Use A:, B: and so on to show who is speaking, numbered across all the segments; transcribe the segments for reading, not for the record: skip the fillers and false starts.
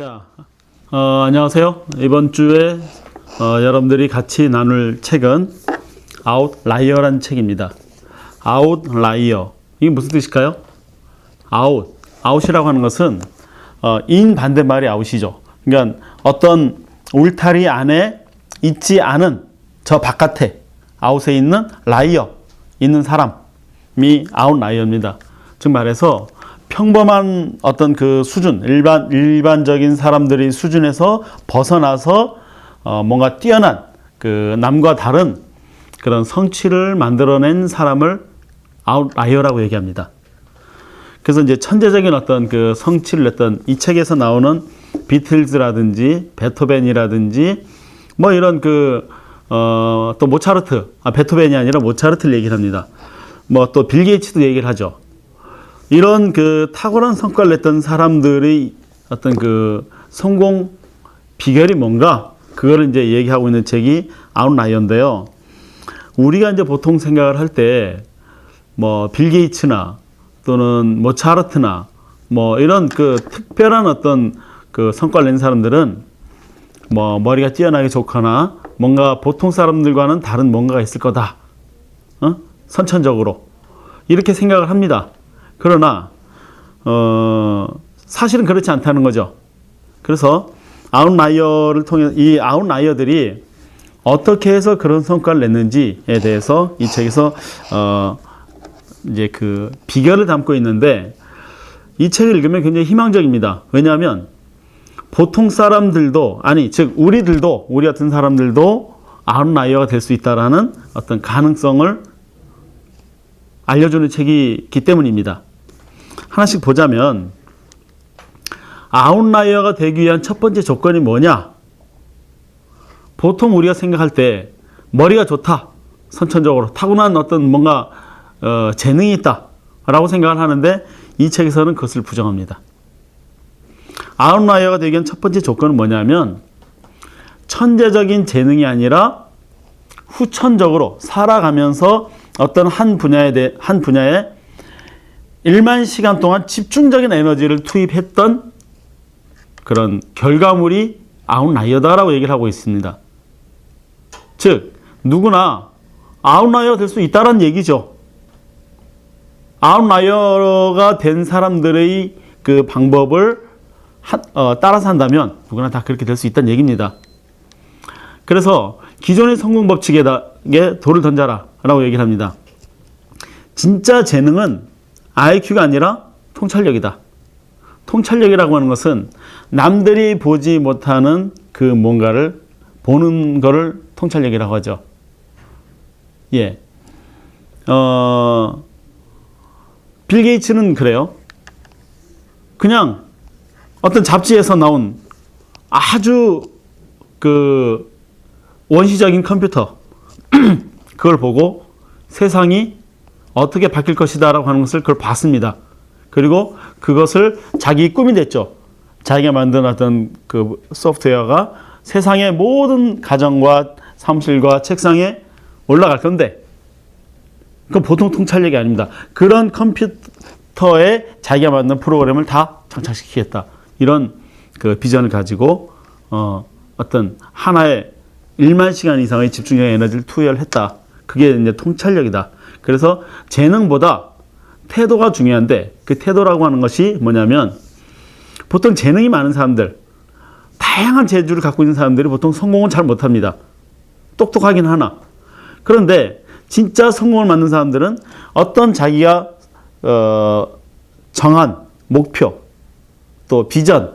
A: 자, 안녕하세요. 이번 주에 여러분들이 같이 나눌 책은 아웃라이어라는 책입니다. 아웃라이어. 이게 무슨 뜻일까요? 아웃이라고 하는 것은 인 반대말이 아웃이죠. 그러니까 어떤 울타리 안에 있지 않은 저 바깥에 아웃에 있는 라이어, 있는 사람이 아웃라이어입니다. 즉 말해서 평범한 어떤 그 수준, 일반적인 사람들의 수준에서 벗어나서 뭔가 뛰어난 그 남과 다른 그런 성취를 만들어낸 사람을 아웃라이어라고 얘기합니다. 그래서 이제 천재적인 어떤 그 성취를 냈던 이 책에서 나오는 비틀즈라든지 베토벤이라든지 뭐 이런 또 모차르트, 베토벤이 아니라 모차르트를 얘기를 합니다. 뭐 또 빌 게이츠도 얘기를 하죠. 이런 그 탁월한 성과를 냈던 사람들의 어떤 그 성공 비결이 뭔가 그거를 이제 얘기하고 있는 책이 아웃라이어인데요. 우리가 이제 보통 생각을 할 때 뭐 빌 게이츠나 또는 모차르트나 뭐 이런 그 특별한 어떤 그 성과를 낸 사람들은 뭐 머리가 뛰어나게 좋거나 뭔가 보통 사람들과는 다른 뭔가가 있을 거다. 선천적으로 이렇게 생각을 합니다. 그러나 사실은 그렇지 않다는 거죠. 그래서 아웃라이어를 통해 이 아웃라이어들이 어떻게 해서 그런 성과를 냈는지에 대해서 이 책에서 이제 그 비결을 담고 있는데 이 책을 읽으면 굉장히 희망적입니다. 왜냐하면 보통 사람들도 즉 우리 같은 사람들도 아웃라이어가 될 수 있다라는 어떤 가능성을 알려주는 책이기 때문입니다. 하나씩 보자면 아웃라이어가 되기 위한 첫 번째 조건이 뭐냐? 보통 우리가 생각할 때 머리가 좋다, 선천적으로 타고난 어떤 뭔가 재능이 있다 라고 생각을 하는데 이 책에서는 그것을 부정합니다. 아웃라이어가 되기 위한 첫 번째 조건은 뭐냐면 천재적인 재능이 아니라 후천적으로 살아가면서 어떤 한 분야에 1만 시간 동안 집중적인 에너지를 투입했던 그런 결과물이 아웃라이어다라고 얘기를 하고 있습니다. 즉 누구나 아웃라이어가 될 수 있다는 얘기죠. 아웃라이어가 된 사람들의 그 방법을 따라서 한다면 누구나 다 그렇게 될 수 있다는 얘기입니다. 그래서 기존의 성공 법칙에 돌을 던져라 라고 얘기를 합니다. 진짜 재능은 IQ가 아니라 통찰력이다. 통찰력이라고 하는 것은 남들이 보지 못하는 그 뭔가를 보는 거를 통찰력이라고 하죠. 예. 빌 게이츠는 그래요. 그냥 어떤 잡지에서 나온 아주 그 원시적인 컴퓨터 그걸 보고 세상이 어떻게 바뀔 것이다 라고 하는 것을 그걸 봤습니다. 그리고 그것을 자기 꿈이 됐죠. 자기가 만든 어떤 그 소프트웨어가 세상의 모든 가정과 사무실과 책상에 올라갈 건데 그건 보통 통찰력이 아닙니다. 그런 컴퓨터에 자기가 만든 프로그램을 다 장착시키겠다. 이런 그 비전을 가지고 어떤 하나의 1만 시간 이상의 집중력의 에너지를 투여를 했다. 그게 이제 통찰력이다. 그래서 재능보다 태도가 중요한데 그 태도라고 하는 것이 뭐냐면 보통 재능이 많은 사람들, 다양한 재주를 갖고 있는 사람들이 보통 성공은 잘 못합니다. 똑똑하긴 하나. 그런데 진짜 성공을 만든 사람들은 어떤 자기가 정한 목표, 또 비전,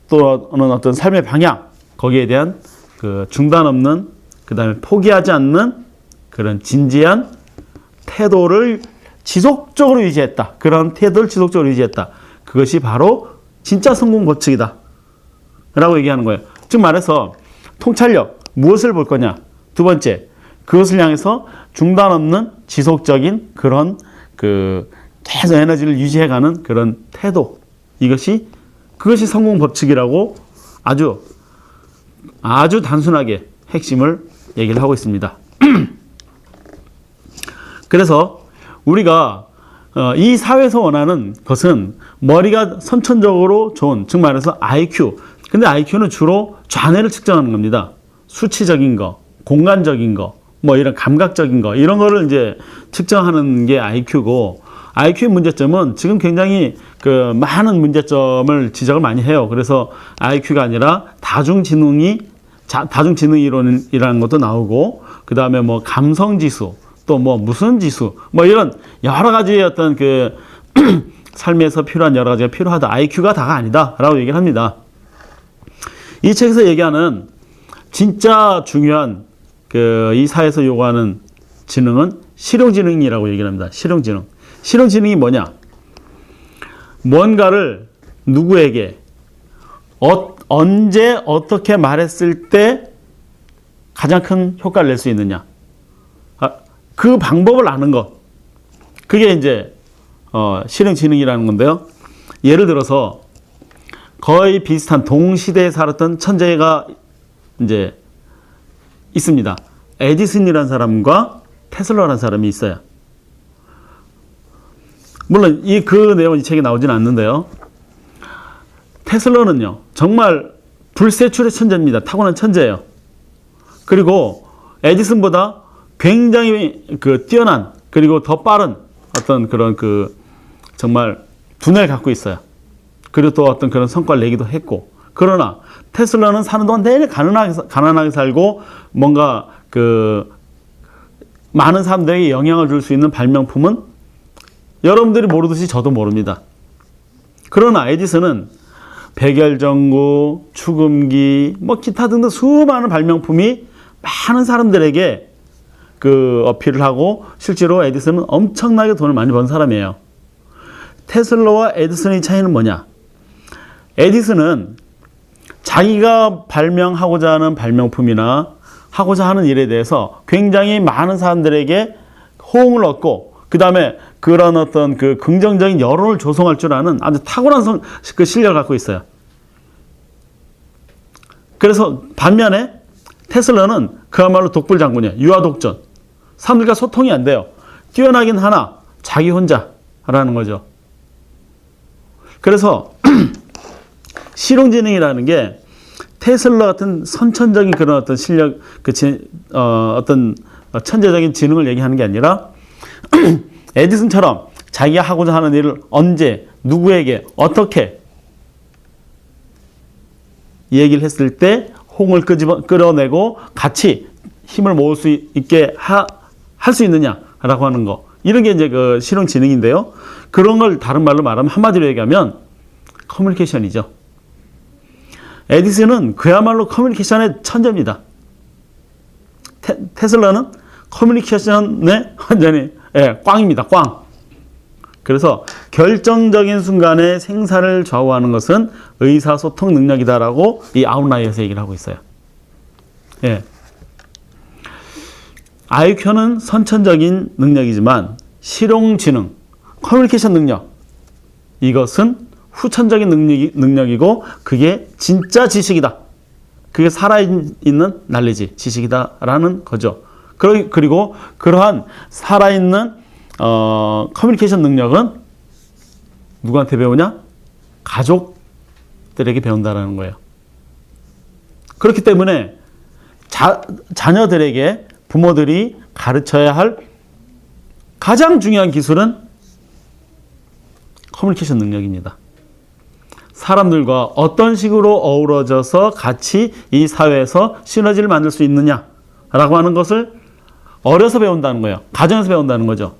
A: 또는 어떤 삶의 방향, 거기에 대한 그 중단 없는, 그 다음에 포기하지 않는 그런 진지한 태도를 지속적으로 유지했다. 그런 태도를 지속적으로 유지했다. 그것이 바로 진짜 성공 법칙이다. 라고 얘기하는 거예요. 즉 말해서 통찰력, 무엇을 볼 거냐? 두 번째, 그것을 향해서 중단 없는 지속적인 그런 그 계속 에너지를 유지해가는 그런 태도. 그것이 성공 법칙이라고 아주 단순하게 핵심을 얘기를 하고 있습니다. 그래서 우리가 이 사회에서 원하는 것은 머리가 선천적으로 좋은, 즉 말해서 IQ. 근데 IQ는 주로 좌뇌를 측정하는 겁니다. 수치적인 거, 공간적인 거, 뭐 이런 감각적인 거, 이런 거를 이제 측정하는 게 IQ고, IQ의 문제점은 지금 굉장히 그 많은 문제점을 지적을 많이 해요. 그래서 IQ가 아니라 다중지능 이론이라는 것도 나오고, 그 다음에 뭐 감성지수, 또 뭐 무슨 지수, 뭐 이런 여러 가지의 어떤 그 삶에서 필요한 여러 가지가 필요하다. IQ가 다가 아니다라고 얘기를 합니다. 이 책에서 얘기하는 진짜 중요한 이 사회에서 요구하는 지능은 실용지능이라고 얘기를 합니다. 실용지능. 실용지능이 뭐냐? 뭔가를 누구에게 언제 어떻게 말했을 때 가장 큰 효과를 낼 수 있느냐? 그 방법을 아는 것. 그게 이제 실용지능이라는 건데요. 예를 들어서 거의 비슷한 동시대에 살았던 천재가 이제 있습니다. 에디슨이라는 사람과 테슬라라는 사람이 있어요. 물론 그 내용은 이 책에 나오지는 않는데요. 테슬라는요, 정말 불세출의 천재입니다. 타고난 천재예요. 그리고 에디슨보다 굉장히 뛰어난, 그리고 더 빠른 어떤 그런 정말 두뇌를 갖고 있어요. 그리고 또 어떤 그런 성과를 내기도 했고. 그러나 테슬라는 사는 동안 내내 가난하게 살고 뭔가 많은 사람들에게 영향을 줄 수 있는 발명품은 여러분들이 모르듯이 저도 모릅니다. 그러나 에디슨은 백열전구, 축음기, 뭐 기타 등등 수많은 발명품이 많은 사람들에게 어필을 하고, 실제로 에디슨은 엄청나게 돈을 많이 번 사람이에요. 테슬라와 에디슨의 차이는 뭐냐? 에디슨은 자기가 발명하고자 하는 발명품이나 하고자 하는 일에 대해서 굉장히 많은 사람들에게 호응을 얻고, 그 다음에 그런 어떤 긍정적인 여론을 조성할 줄 아는 아주 탁월한 실력을 갖고 있어요. 그래서 반면에 테슬라는 그야말로 독불장군이에요. 유아독전. 사람들과 소통이 안 돼요. 뛰어나긴 하나 자기 혼자라는 거죠. 그래서 실용지능이라는 게 테슬라 같은 선천적인 그런 어떤 실력, 어떤 천재적인 지능을 얘기하는 게 아니라 에디슨처럼 자기가 하고자 하는 일을 언제, 누구에게, 어떻게 얘기를 했을 때 홍을 끌어내고 같이 힘을 모을 수 있게 할 수 있느냐라고 하는 거. 이런 게 이제 실용지능인데요. 그런 걸 다른 말로 말하면, 한마디로 얘기하면 커뮤니케이션이죠. 에디슨은 그야말로 커뮤니케이션의 천재입니다. 테슬라는 커뮤니케이션의 완전히 꽝입니다. 꽝. 그래서 결정적인 순간에 생사를 좌우하는 것은 의사소통 능력이다라고 이 아웃라이어에서 얘기를 하고 있어요. IQ는 선천적인 능력이지만 실용지능, 커뮤니케이션 능력, 이것은 후천적인 능력이고 그게 진짜 지식이다. 그게 살아있는 날리지, 지식이다라는 거죠. 그리고 그러한 살아있는 커뮤니케이션 능력은 누구한테 배우냐? 가족들에게 배운다라는 거예요. 그렇기 때문에 자녀들에게 부모들이 가르쳐야 할 가장 중요한 기술은 커뮤니케이션 능력입니다. 사람들과 어떤 식으로 어우러져서 같이 이 사회에서 시너지를 만들 수 있느냐라고 하는 것을 어려서 배운다는 거예요. 가정에서 배운다는 거죠.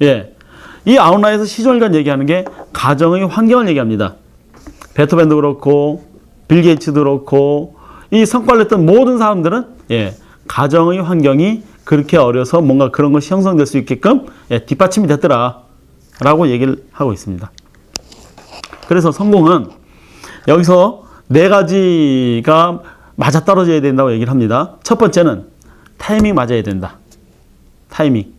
A: 이 아웃라이어에서 시종일관 얘기하는 게 가정의 환경을 얘기합니다. 베토벤도 그렇고 빌 게이츠도 그렇고 이 성과를 냈던 모든 사람들은 가정의 환경이 그렇게 어려서 뭔가 그런 것이 형성될 수 있게끔 뒷받침이 됐더라 라고 얘기를 하고 있습니다. 그래서 성공은 여기서 4가지가 맞아떨어져야 된다고 얘기를 합니다. 첫 번째는 타이밍 맞아야 된다. 타이밍.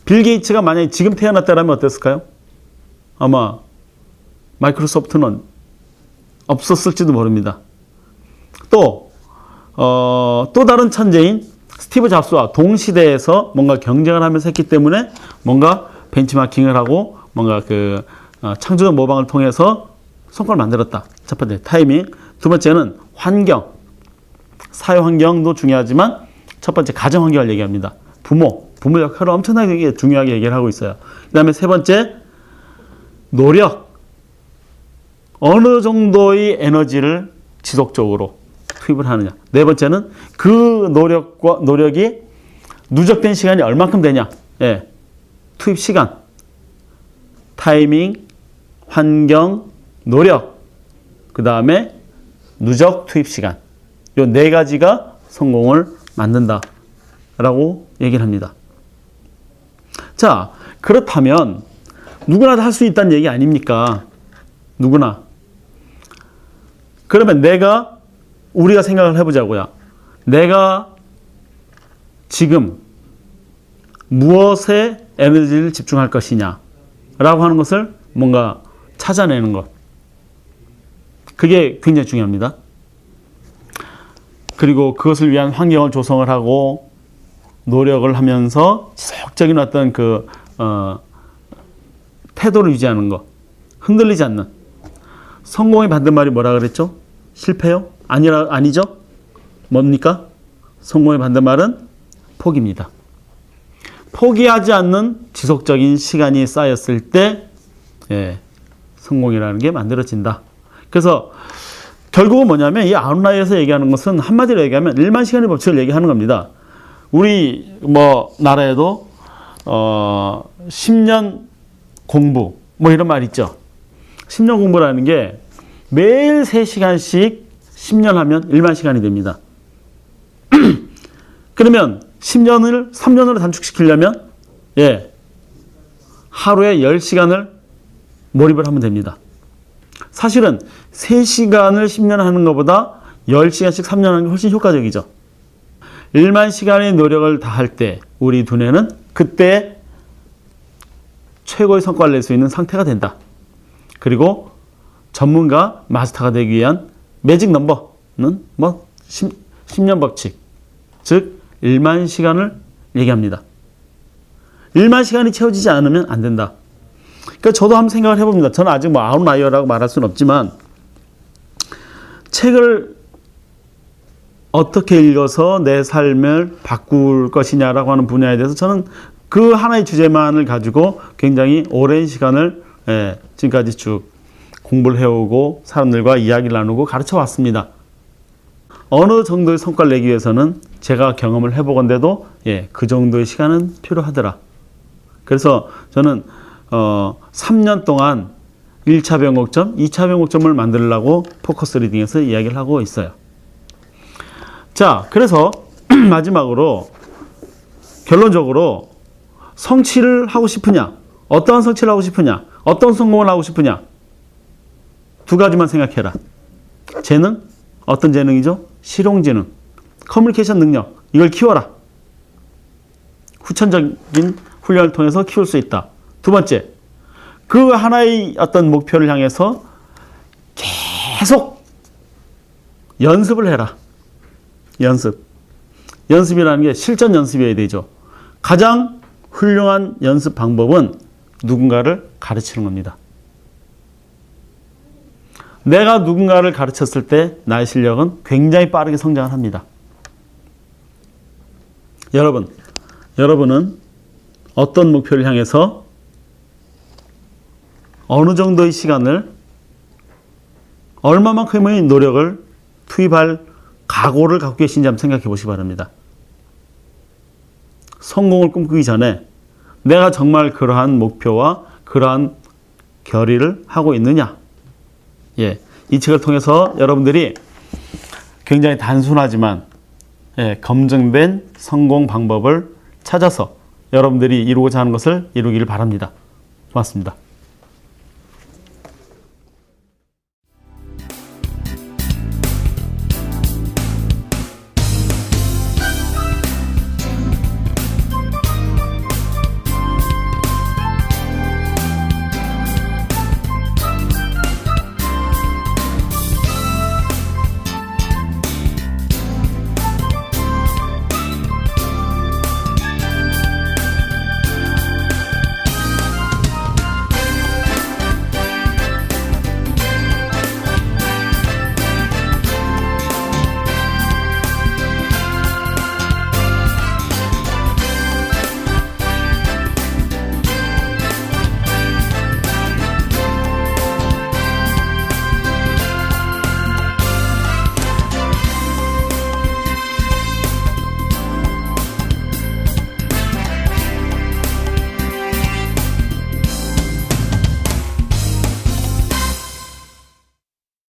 A: 빌 게이츠가 만약에 지금 태어났다면 어땠을까요? 아마 마이크로소프트는 없었을지도 모릅니다. 또 다른 천재인 스티브 잡스와 동시대에서 뭔가 경쟁을 하면서 했기 때문에 뭔가 벤치마킹을 하고 뭔가 창조적 모방을 통해서 성과를 만들었다. 첫 번째 타이밍. 두 번째는 환경. 사회 환경도 중요하지만 첫 번째 가정 환경을 얘기합니다. 부모 역할을 엄청나게 중요하게 얘기를 하고 있어요. 그 다음에 세 번째 노력. 어느 정도의 에너지를 지속적으로 투입을 하느냐. 네 번째는 그 노력이 누적된 시간이 얼만큼 되냐. 예. 투입 시간, 타이밍, 환경, 노력, 그 다음에 누적 투입 시간. 이 네 가지가 성공을 만든다라고 얘기를 합니다. 자, 그렇다면 누구나 다 할 수 있다는 얘기 아닙니까? 누구나. 그러면 우리가 생각을 해보자고요. 내가 지금 무엇에 에너지를 집중할 것이냐 라고 하는 것을 뭔가 찾아내는 것. 그게 굉장히 중요합니다. 그리고 그것을 위한 환경을 조성을 하고 노력을 하면서 지속적인 어떤 태도를 유지하는 것. 흔들리지 않는. 성공의 반대말이 뭐라 그랬죠? 실패요? 아니죠? 뭡니까? 성공의 반대말은 포기입니다. 포기하지 않는 지속적인 시간이 쌓였을 때 성공이라는 게 만들어진다. 그래서 결국은 뭐냐면 이 아웃라이어에서 얘기하는 것은 한마디로 얘기하면 1만 시간의 법칙을 얘기하는 겁니다. 우리 나라에도 10년 공부 이런 말 있죠. 10년 공부라는 게 매일 3시간씩 10년 하면 1만 시간이 됩니다. 그러면 10년을 3년으로 단축시키려면 하루에 10시간을 몰입을 하면 됩니다. 사실은 3시간을 10년 하는 것보다 10시간씩 3년 하는 게 훨씬 효과적이죠. 1만 시간의 노력을 다할 때 우리 두뇌는 그때 최고의 성과를 낼 수 있는 상태가 된다. 그리고 전문가 마스터가 되기 위한 매직 넘버는 10년 법칙, 즉 1만 시간을 얘기합니다. 1만 시간이 채워지지 않으면 안 된다. 그러니까 저도 한번 생각을 해봅니다. 저는 아직 아웃라이어라고 말할 수는 없지만 책을 어떻게 읽어서 내 삶을 바꿀 것이냐라고 하는 분야에 대해서 저는 그 하나의 주제만을 가지고 굉장히 오랜 시간을 지금까지 쭉 공부를 해오고 사람들과 이야기를 나누고 가르쳐 왔습니다. 어느 정도의 성과를 내기 위해서는 제가 경험을 해보건대도 그 정도의 시간은 필요하더라. 그래서 저는 3년 동안 1차 변곡점, 2차 변곡점을 만들려고 포커스 리딩에서 이야기를 하고 있어요. 자, 그래서 마지막으로 결론적으로 성취를 하고 싶으냐, 어떠한 성취를 하고 싶으냐, 어떤 성공을 하고 싶으냐, 두 가지만 생각해라. 재능, 어떤 재능이죠? 실용재능, 커뮤니케이션 능력, 이걸 키워라. 후천적인 훈련을 통해서 키울 수 있다. 두 번째, 그 하나의 어떤 목표를 향해서 계속 연습을 해라. 연습이라는 게 실전 연습이어야 되죠. 가장 훌륭한 연습 방법은 누군가를 가르치는 겁니다. 내가 누군가를 가르쳤을 때 나의 실력은 굉장히 빠르게 성장을 합니다. 여러분은 어떤 목표를 향해서 어느 정도의 시간을, 얼마만큼의 노력을 투입할 각오를 갖고 계신지 한번 생각해 보시기 바랍니다. 성공을 꿈꾸기 전에 내가 정말 그러한 목표와 그러한 결의를 하고 있느냐. 이 책을 통해서 여러분들이 굉장히 단순하지만 검증된 성공 방법을 찾아서 여러분들이 이루고자 하는 것을 이루기를 바랍니다. 고맙습니다.